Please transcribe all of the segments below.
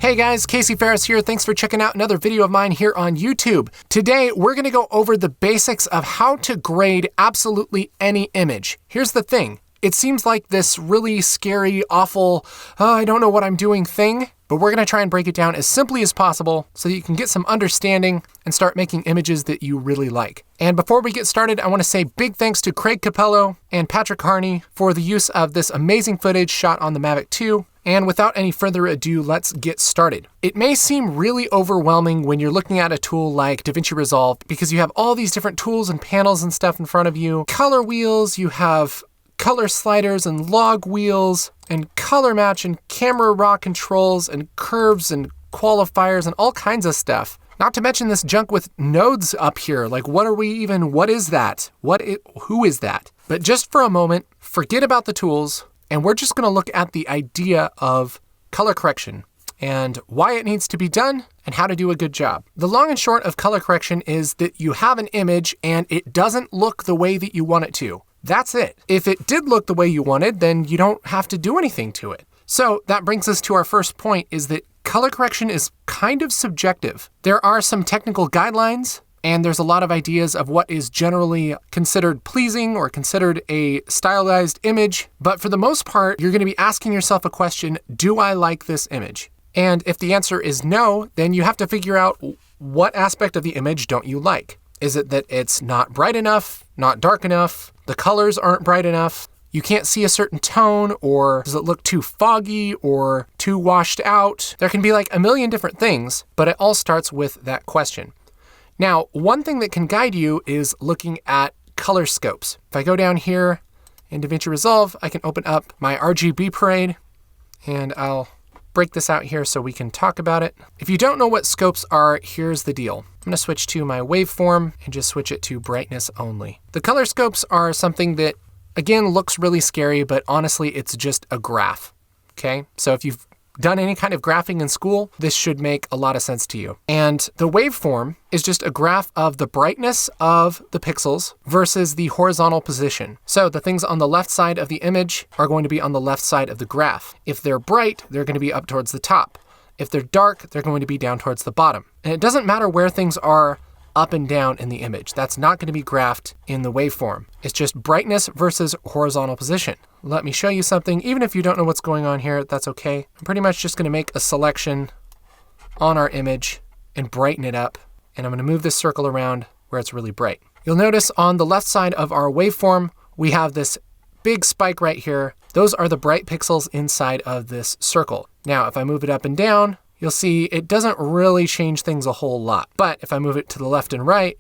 Hey guys, Casey Ferris here. Thanks for checking out another video of mine here on YouTube. Today, we're going to go over the basics of how to grade absolutely any image. Here's the thing. It seems like this really scary, awful, I don't know what I'm doing thing, but we're going to try and break it down as simply as possible so that you can get some understanding and start making images that you really like. And before we get started, I want to say big thanks to Craig Capello and Patrick Harney for the use of this amazing footage shot on the Mavic 2. And without any further ado, let's get started. It may seem really overwhelming when you're looking at a tool like DaVinci Resolve because you have all these different tools and panels and stuff in front of you. Color wheels, you have color sliders and log wheels and color match and camera raw controls and curves and qualifiers and all kinds of stuff. Not to mention this junk with nodes up here. Like what is that? Who is that? But just for a moment, forget about the tools. And we're just going to look at the idea of color correction and why it needs to be done and how to do a good job. The long and short of color correction is that you have an image and it doesn't look the way that you want it to. That's it. If it did look the way you wanted, then you don't have to do anything to it. So that brings us to our first point, is that color correction is kind of subjective. There are some technical guidelines, and there's a lot of ideas of what is generally considered pleasing or considered a stylized image. But for the most part, you're going to be asking yourself a question, do I like this image? And if the answer is no, then you have to figure out what aspect of the image don't you like. Is it that it's not bright enough, not dark enough, the colors aren't bright enough, you can't see a certain tone, or does it look too foggy or too washed out? There can be like a million different things, but it all starts with that question. Now, one thing that can guide you is looking at color scopes. If I go down here in DaVinci Resolve, I can open up my RGB parade, and I'll break this out here so we can talk about it. If you don't know what scopes are, here's the deal. I'm going to switch to my waveform and just switch it to brightness only. The color scopes are something that, again, looks really scary, but honestly, it's just a graph. Okay, so if you've done any kind of graphing in school, this should make a lot of sense to you. And the waveform is just a graph of the brightness of the pixels versus the horizontal position. So the things on the left side of the image are going to be on the left side of the graph. If they're bright, they're going to be up towards the top. If they're dark, they're going to be down towards the bottom. And it doesn't matter where things are up and down in the image. That's not going to be graphed in the waveform. It's just brightness versus horizontal position. Let me show you something. Even if you don't know what's going on here, that's okay. I'm pretty much just going to make a selection on our image and brighten it up. And I'm going to move this circle around where it's really bright. You'll notice on the left side of our waveform, we have this big spike right here. Those are the bright pixels inside of this circle. Now, if I move it up and down, you'll see it doesn't really change things a whole lot. But if I move it to the left and right,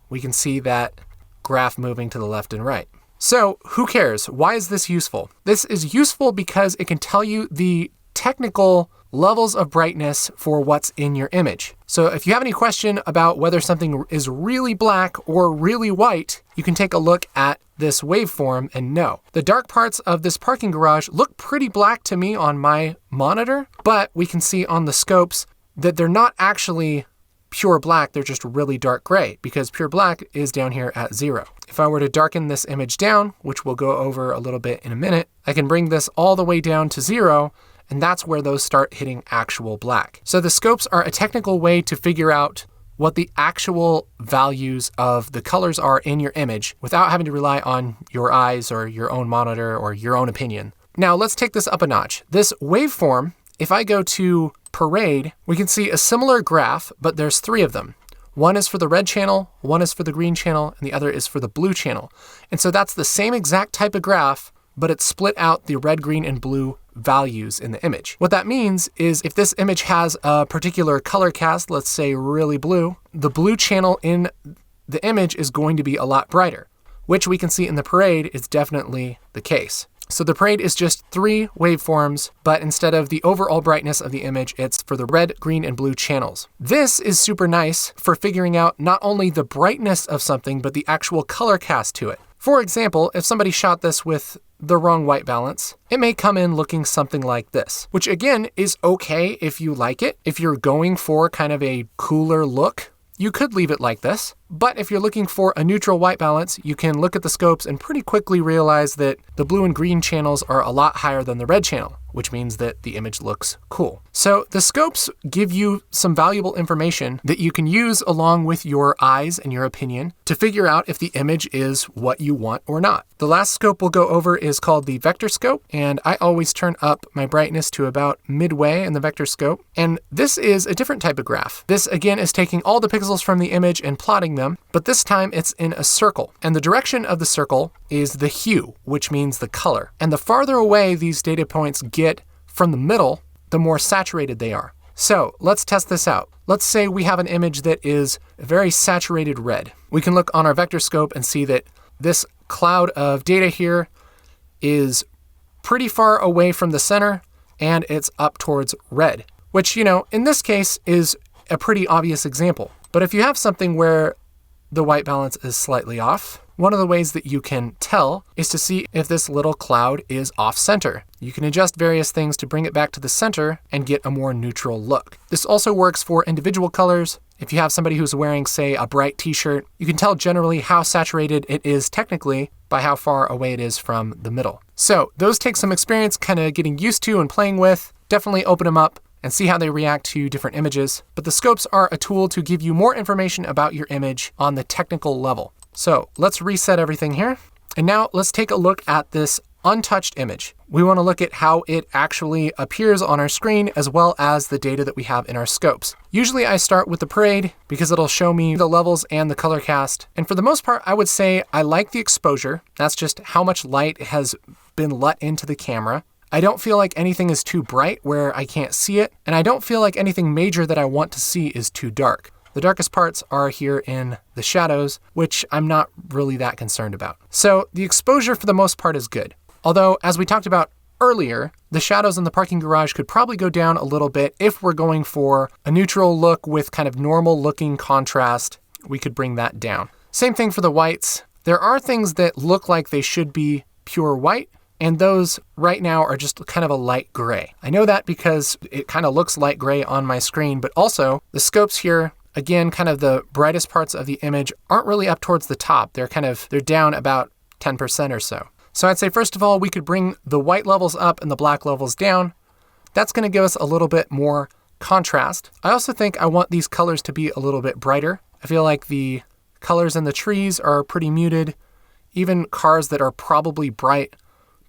we can see that graph moving to the left and right. So who cares? Why is this useful? This is useful because it can tell you the technical levels of brightness for what's in your image. So if you have any question about whether something is really black or really white, you can take a look at this waveform and know. The dark parts of this parking garage look pretty black to me on my monitor, but we can see on the scopes that they're not actually pure black, they're just really dark gray, because pure black is down here at 0. If I were to darken this image down, which we'll go over a little bit in a minute, I can bring this all the way down to 0, and that's where those start hitting actual black. So the scopes are a technical way to figure out what the actual values of the colors are in your image without having to rely on your eyes or your own monitor or your own opinion. Now let's take this up a notch. This waveform, if I go to Parade, we can see a similar graph, but there's 3 of them. One is for the red channel, one is for the green channel, and the other is for the blue channel. And so that's the same exact type of graph, but it's split out the red, green, and blue values in the image. What that means is if this image has a particular color cast, let's say really blue, the blue channel in the image is going to be a lot brighter, which we can see in the Parade is definitely the case. So the Parade is just 3 waveforms, but instead of the overall brightness of the image, it's for the red, green, and blue channels. This is super nice for figuring out not only the brightness of something, but the actual color cast to it. For example, if somebody shot this with the wrong white balance, it may come in looking something like this, which again is okay if you like it. If you're going for kind of a cooler look, you could leave it like this. But if you're looking for a neutral white balance, you can look at the scopes and pretty quickly realize that the blue and green channels are a lot higher than the red channel, which means that the image looks cool. So the scopes give you some valuable information that you can use along with your eyes and your opinion to figure out if the image is what you want or not. The last scope we'll go over is called the vector scope, and I always turn up my brightness to about midway in the vector scope. And this is a different type of graph. This again is taking all the pixels from the image and plotting them, but this time it's in a circle. And the direction of the circle is the hue, which means the color. And the farther away these data points get from the middle, the more saturated they are. So let's test this out. Let's say we have an image that is a very saturated red. We can look on our vector scope and see that this cloud of data here is pretty far away from the center, and it's up towards red, which, in this case is a pretty obvious example. But if you have something where the white balance is slightly off, one of the ways that you can tell is to see if this little cloud is off center. You can adjust various things to bring it back to the center and get a more neutral look. This also works for individual colors. If you have somebody who's wearing, say, a bright t-shirt, you can tell generally how saturated it is technically by how far away it is from the middle. So those take some experience kind of getting used to and playing with. Definitely open them up and see how they react to different images. But the scopes are a tool to give you more information about your image on the technical level. So let's reset everything here. And now let's take a look at this untouched image. We want to look at how it actually appears on our screen as well as the data that we have in our scopes. Usually I start with the parade because it'll show me the levels and the color cast. And for the most part, I would say I like the exposure. That's just how much light has been let into the camera. I don't feel like anything is too bright where I can't see it. And I don't feel like anything major that I want to see is too dark. The darkest parts are here in the shadows, which I'm not really that concerned about. So the exposure for the most part is good. Although, as we talked about earlier, the shadows in the parking garage could probably go down a little bit if we're going for a neutral look with kind of normal looking contrast. We could bring that down. Same thing for the whites. There are things that look like they should be pure white, and those right now are just kind of a light gray. I know that because it kind of looks light gray on my screen, but also the scopes here, again, kind of the brightest parts of the image aren't really up towards the top. They're down about 10% or so. So I'd say, first of all, we could bring the white levels up and the black levels down. That's going to give us a little bit more contrast. I also think I want these colors to be a little bit brighter. I feel like the colors in the trees are pretty muted. Even cars that are probably bright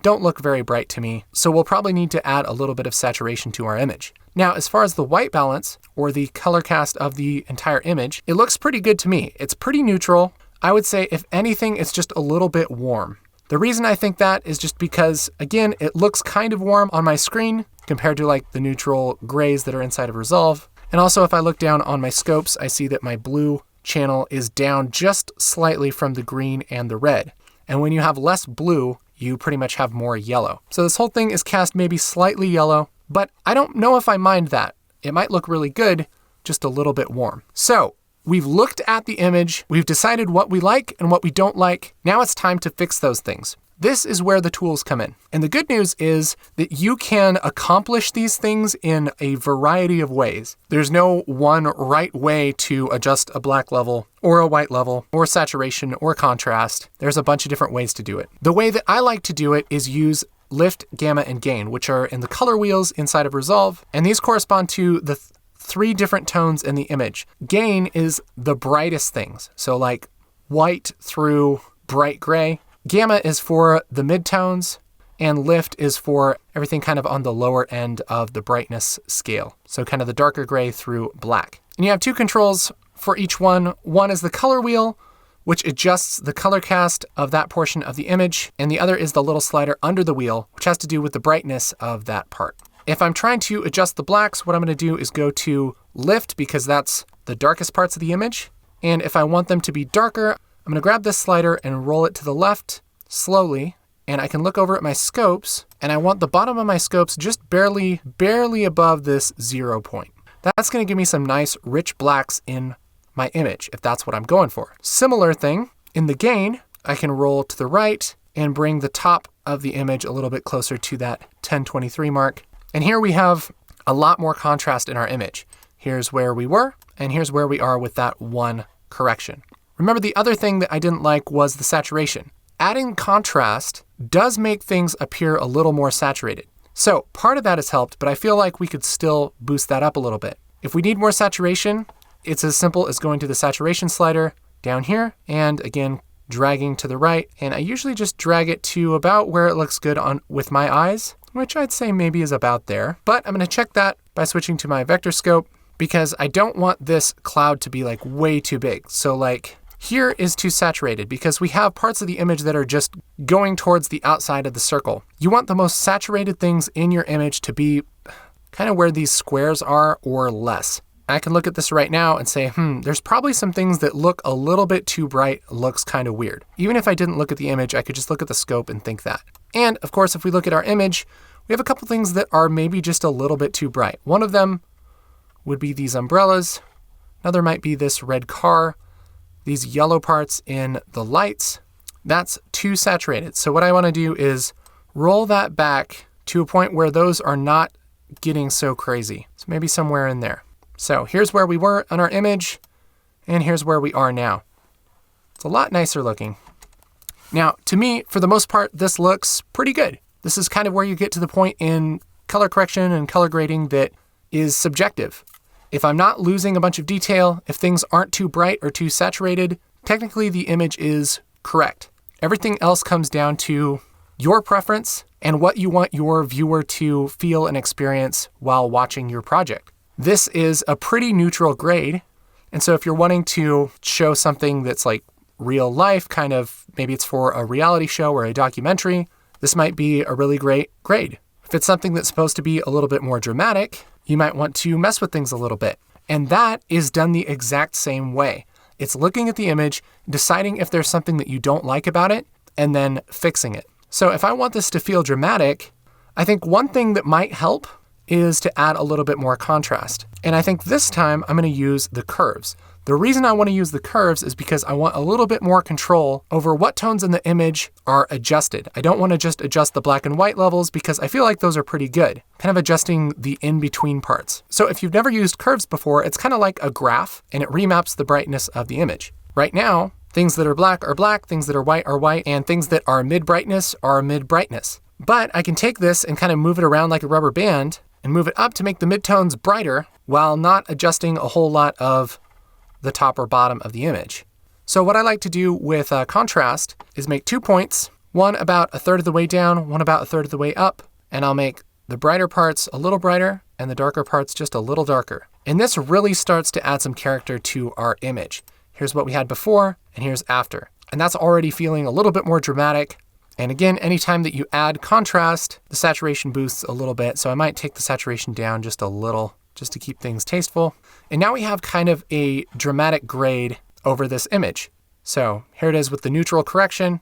don't look very bright to me. So we'll probably need to add a little bit of saturation to our image. Now, as far as the white balance or the color cast of the entire image, it looks pretty good to me. It's pretty neutral. I would say, if anything, it's just a little bit warm. The reason I think that is just because, again, it looks kind of warm on my screen compared to like the neutral grays that are inside of Resolve. And also, if I look down on my scopes, I see that my blue channel is down just slightly from the green and the red. And when you have less blue, you pretty much have more yellow. So this whole thing is cast maybe slightly yellow, but I don't know if I mind that. It might look really good, just a little bit warm. So we've looked at the image, we've decided what we like and what we don't like. Now it's time to fix those things. This is where the tools come in. And the good news is that you can accomplish these things in a variety of ways. There's no one right way to adjust a black level or a white level or saturation or contrast. There's a bunch of different ways to do it. The way that I like to do it is use lift, gamma, and gain, which are in the color wheels inside of Resolve. And these correspond to the three different tones in the image. Gain is the brightest things. So like white through bright gray. Gamma is for the midtones, and lift is for everything kind of on the lower end of the brightness scale. So kind of the darker gray through black. And you have two controls for each one. One is the color wheel, which adjusts the color cast of that portion of the image. And the other is the little slider under the wheel, which has to do with the brightness of that part. If I'm trying to adjust the blacks, what I'm going to do is go to lift because that's the darkest parts of the image. And if I want them to be darker, I'm going to grab this slider and roll it to the left slowly. And I can look over at my scopes, and I want the bottom of my scopes just barely above this 0 point. That's going to give me some nice rich blacks in my image, if that's what I'm going for. Similar thing in the gain, I can roll to the right and bring the top of the image a little bit closer to that 1023 mark. And here we have a lot more contrast in our image. Here's where we were, and here's where we are with that one correction. Remember, the other thing that I didn't like was the saturation. Adding contrast does make things appear a little more saturated. So part of that is helped, but I feel like we could still boost that up a little bit. If we need more saturation, it's as simple as going to the saturation slider down here, and again, dragging to the right. And I usually just drag it to about where it looks good on with my eyes, which I'd say maybe is about there. But I'm going to check that by switching to my vector scope, because I don't want this cloud to be like way too big. So like here is too saturated because we have parts of the image that are just going towards the outside of the circle. You want the most saturated things in your image to be kind of where these squares are or less. I can look at this right now and say, there's probably some things that look a little bit too bright, looks kind of weird. Even if I didn't look at the image, I could just look at the scope and think that. And of course, if we look at our image, we have a couple things that are maybe just a little bit too bright. One of them would be these umbrellas. Another might be this red car. These yellow parts in the lights. That's too saturated. So what I want to do is roll that back to a point where those are not getting so crazy. So maybe somewhere in there. So here's where we were on our image, and here's where we are now. It's a lot nicer looking. Now, to me, for the most part, this looks pretty good. This is kind of where you get to the point in color correction and color grading that is subjective. If I'm not losing a bunch of detail, if things aren't too bright or too saturated, technically the image is correct. Everything else comes down to your preference and what you want your viewer to feel and experience while watching your project. This is a pretty neutral grade. And so if you're wanting to show something that's like real life, kind of, maybe it's for a reality show or a documentary, this might be a really great grade. If it's something that's supposed to be a little bit more dramatic, you might want to mess with things a little bit. And that is done the exact same way. It's looking at the image, deciding if there's something that you don't like about it, and then fixing it. So if I want this to feel dramatic, I think one thing that might help is to add a little bit more contrast. And I think this time I'm going to use the curves. The reason I want to use the curves is because I want a little bit more control over what tones in the image are adjusted. I don't want to just adjust the black and white levels because I feel like those are pretty good, kind of adjusting the in-between parts. So if you've never used curves before, it's kind of like a graph and it remaps the brightness of the image. Right now, things that are black, things that are white, and things that are mid-brightness are mid-brightness. But I can take this and kind of move it around like a rubber band and move it up to make the midtones brighter while not adjusting a whole lot of the top or bottom of the image. So what I like to do with contrast is make 2 points, one about a third of the way down, one about a third of the way up, and I'll make the brighter parts a little brighter and the darker parts just a little darker. And this really starts to add some character to our image. Here's what we had before and here's after. And that's already feeling a little bit more dramatic. And again, anytime that you add contrast, the saturation boosts a little bit. So I might take the saturation down just a little, just to keep things tasteful. And now we have kind of a dramatic grade over this image. So here it is with the neutral correction.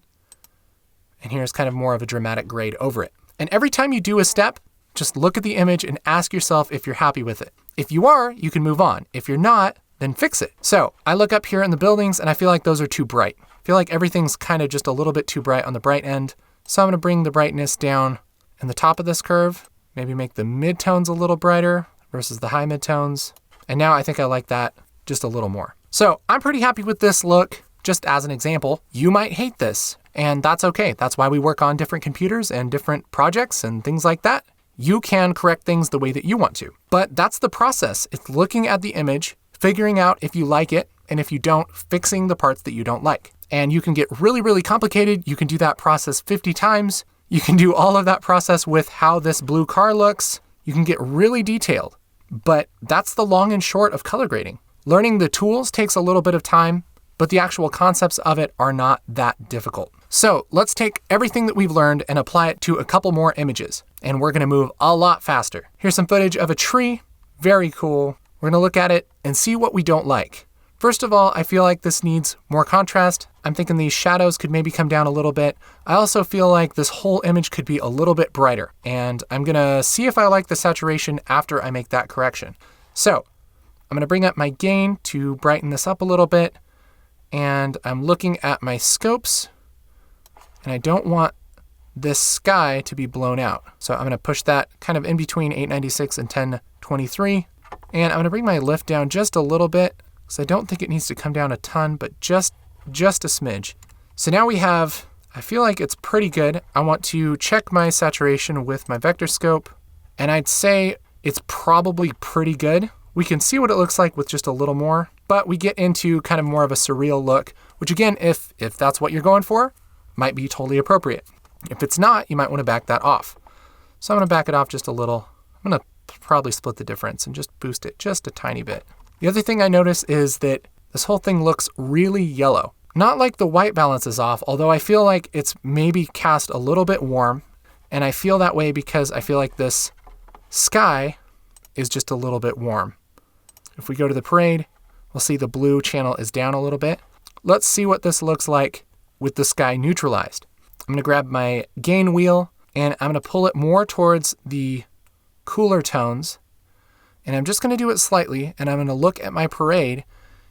And here's kind of more of a dramatic grade over it. And every time you do a step, just look at the image and ask yourself if you're happy with it. If you are, you can move on. If you're not, then fix it. So I look up here in the buildings and I feel like those are too bright. I feel like everything's kind of just a little bit too bright on the bright end. So I'm going to bring the brightness down in the top of this curve, maybe make the midtones a little brighter versus the high midtones. And now I think I like that just a little more. So I'm pretty happy with this look. Just as an example, you might hate this, and that's okay. That's why we work on different computers and different projects and things like that. You can correct things the way that you want to. But that's the process. It's looking at the image, figuring out if you like it, and if you don't, fixing the parts that you don't like. And you can get really, really complicated. You can do that process 50 times. You can do all of that process with how this blue car looks. You can get really detailed. But that's the long and short of color grading. Learning the tools takes a little bit of time, but the actual concepts of it are not that difficult. So let's take everything that we've learned and apply it to a couple more images. And we're going to move a lot faster. Here's some footage of a tree. Very cool. We're going to look at it and see what we don't like. First of all, I feel like this needs more contrast. I'm thinking these shadows could maybe come down a little bit. I also feel like this whole image could be a little bit brighter. And I'm going to see if I like the saturation after I make that correction. So I'm going to bring up my gain to brighten this up a little bit. And I'm looking at my scopes. And I don't want this sky to be blown out. So I'm going to push that kind of in between 896 and 1023. And I'm going to bring my lift down just a little bit, because I don't think it needs to come down a ton, but just just a smidge. So now we have, I feel like it's pretty good. I want to check my saturation with my vector scope, and I'd say it's probably pretty good. We can see what it looks like with just a little more, but we get into kind of more of a surreal look, which again, if that's what you're going for, might be totally appropriate. If it's not, you might want to back that off. So I'm going to back it off just a little. I'm going to probably split the difference and just boost it just a tiny bit. The other thing I notice is that this whole thing looks really yellow. Not like the white balance is off, although I feel like it's maybe cast a little bit warm, and I feel that way because I feel like this sky is just a little bit warm. If we go to the parade, we'll see the blue channel is down a little bit. Let's see what this looks like with the sky neutralized. I'm going to grab my gain wheel and I'm going to pull it more towards the cooler tones. And I'm just going to do it slightly, and I'm going to look at my parade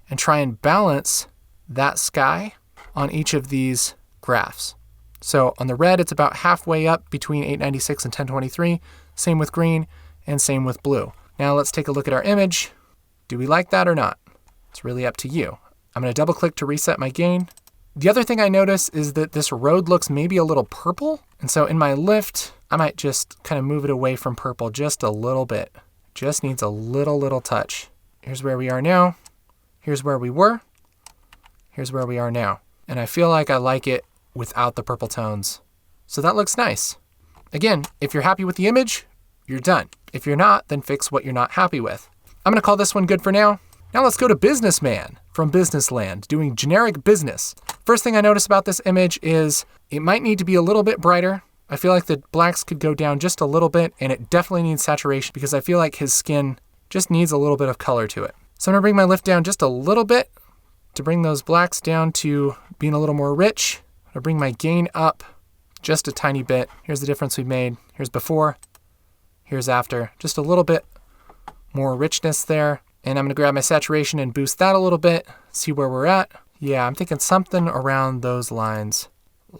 and try and balance that sky on each of these graphs. So on the red, it's about halfway up between 896 and 1023. Same with green and same with blue. Now let's take a look at our image. Do we like that or not? It's really up to you. I'm going to double click to reset my gain. The other thing I notice is that this road looks maybe a little purple. And so in my lift, I might just kind of move it away from purple just a little bit. Just needs a little touch. Here's where we are now. Here's where we were. Here's where we are now. And I feel like I like it without the purple tones. So that looks nice. Again, if you're happy with the image, you're done. If you're not, then fix what you're not happy with. I'm going to call this one good for now. Now let's go to Businessman from Businessland, doing generic business. First thing I notice about this image is it might need to be a little bit brighter. I feel like the blacks could go down just a little bit, and it definitely needs saturation because I feel like his skin just needs a little bit of color to it. So I'm going to bring my lift down just a little bit to bring those blacks down to being a little more rich. I'm going to bring my gain up just a tiny bit. Here's the difference we made. Here's before, here's after. Just a little bit more richness there. And I'm going to grab my saturation and boost that a little bit, see where we're at. Yeah, I'm thinking something around those lines.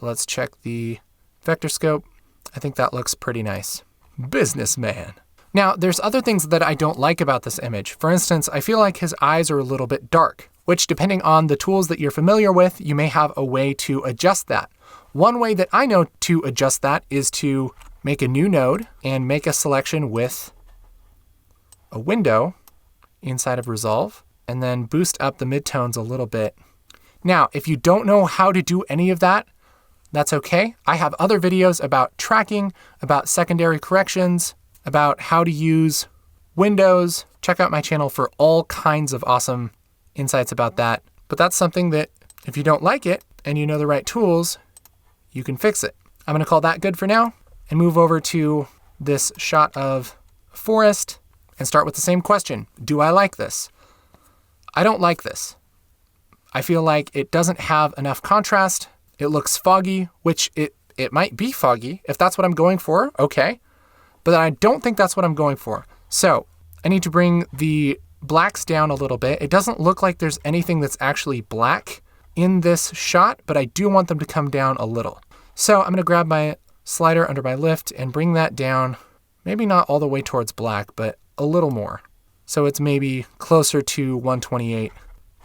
Let's check the vector scope. I think that looks pretty nice. Businessman. Now, there's other things that I don't like about this image. For instance, I feel like his eyes are a little bit dark, which depending on the tools that you're familiar with, you may have a way to adjust that. One way that I know to adjust that is to make a new node and make a selection with a window inside of Resolve, and then boost up the midtones a little bit. Now, if you don't know how to do any of that, that's okay. I have other videos about tracking, about secondary corrections, about how to use windows. Check out my channel for all kinds of awesome insights about that. But that's something that if you don't like it and you know the right tools, you can fix it. I'm going to call that good for now and move over to this shot of forest and start with the same question. Do I like this? I don't like this. I feel like it doesn't have enough contrast. It looks foggy, which it might be foggy. If that's what I'm going for, okay. But I don't think that's what I'm going for. So I need to bring the blacks down a little bit. It doesn't look like there's anything that's actually black in this shot, but I do want them to come down a little. So I'm going to grab my slider under my lift and bring that down, maybe not all the way towards black, but a little more. So it's maybe closer to 128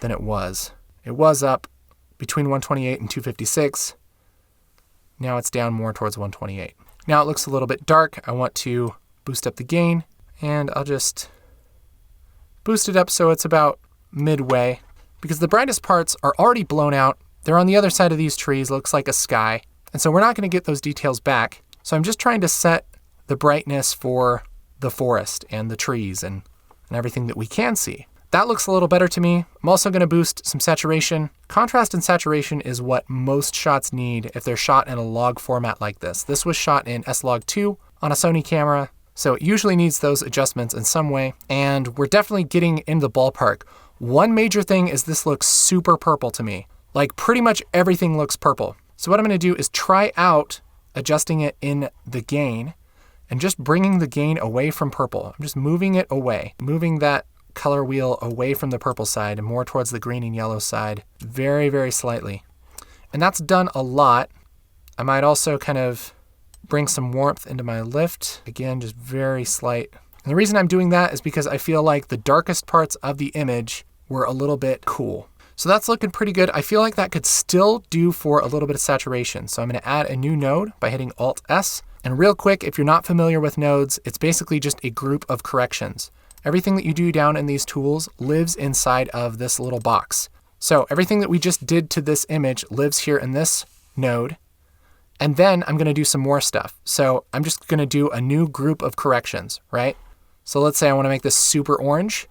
than it was. It was up between 128 and 256. Now it's down more towards 128. Now it looks a little bit dark. I want to boost up the gain, and I'll just boost it up so it's about midway, because the brightest parts are already blown out. They're on the other side of these trees, looks like a sky. And so we're not going to get those details back. So I'm just trying to set the brightness for the forest and the trees and everything that we can see. That looks a little better to me. I'm also going to boost some saturation. Contrast and saturation is what most shots need if they're shot in a log format like this. This was shot in S-Log2 on a Sony camera, so it usually needs those adjustments in some way, and we're definitely getting into the ballpark. One major thing is this looks super purple to me. Like pretty much everything looks purple. So what I'm going to do is try out adjusting it in the gain and just bringing the gain away from purple. I'm just moving it away, moving that color wheel away from the purple side and more towards the green and yellow side very, very slightly. And that's done a lot. I might also kind of bring some warmth into my lift. Again, just very slight. And the reason I'm doing that is because I feel like the darkest parts of the image were a little bit cool. So that's looking pretty good. I feel like that could still do for a little bit of saturation. So I'm going to add a new node by hitting Alt-S. And real quick, if you're not familiar with nodes, it's basically just a group of corrections. Everything that you do down in these tools lives inside of this little box. So everything that we just did to this image lives here in this node. And then I'm going to do some more stuff. So I'm just going to do a new group of corrections, right? So let's say I want to make this super orange.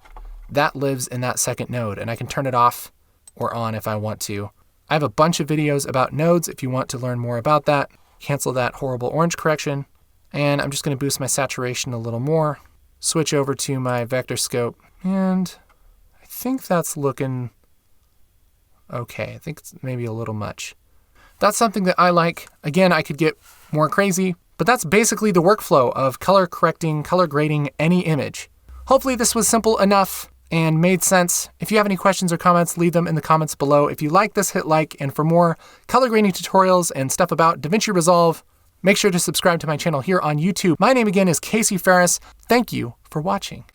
That lives in that second node, and I can turn it off or on if I want to. I have a bunch of videos about nodes if you want to learn more about that. Cancel that horrible orange correction. And I'm just going to boost my saturation a little more. Switch over to my vector scope. And I think that's looking okay. I think it's maybe a little much. That's something that I like. Again, I could get more crazy, but that's basically the workflow of color correcting, color grading any image. Hopefully this was simple enough and made sense. If you have any questions or comments, leave them in the comments below. If you like this, hit like. And for more color grading tutorials and stuff about DaVinci Resolve, make sure to subscribe to my channel here on YouTube. My name again is Casey Ferris. Thank you for watching.